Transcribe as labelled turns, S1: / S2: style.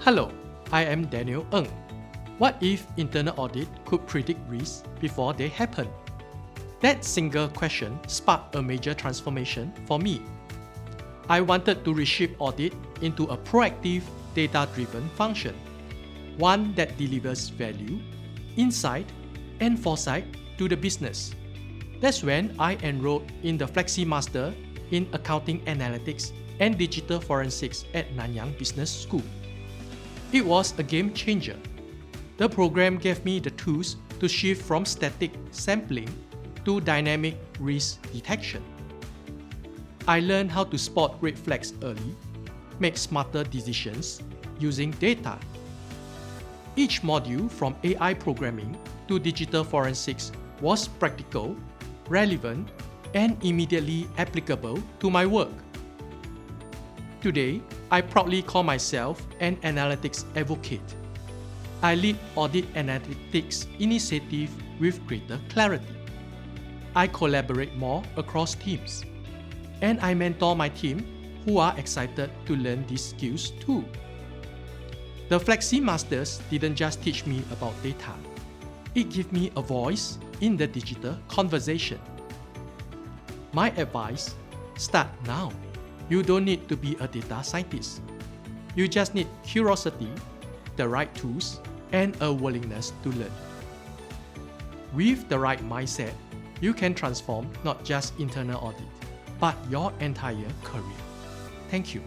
S1: Hello, I am Daniel Ng. What if internal audit could predict risks before they happen? That single question sparked a major transformation for me. I wanted to reshape audit into a proactive, data-driven function, one that delivers value, insight, and foresight to the business. That's when I enrolled in the FlexiMasters in Accounting Analytics and Digital Forensics at Nanyang Business School. It was a game changer. The program gave me the tools to shift from static sampling to dynamic risk detection. I learned how to spot red flags early, make smarter decisions using data. Each module from AI programming to digital forensics was practical, relevant, and immediately applicable to my work. Today, I proudly call myself an analytics advocate. I lead audit analytics initiative with greater clarity. I collaborate more across teams. And I mentor my team who are excited to learn these skills too. The FlexiMasters didn't just teach me about data. It gave me a voice in the digital conversation. My advice: start now. You don't need to be a data scientist. You just need curiosity, the right tools, and a willingness to learn. With the right mindset, you can transform not just internal audit, but your entire career. Thank you.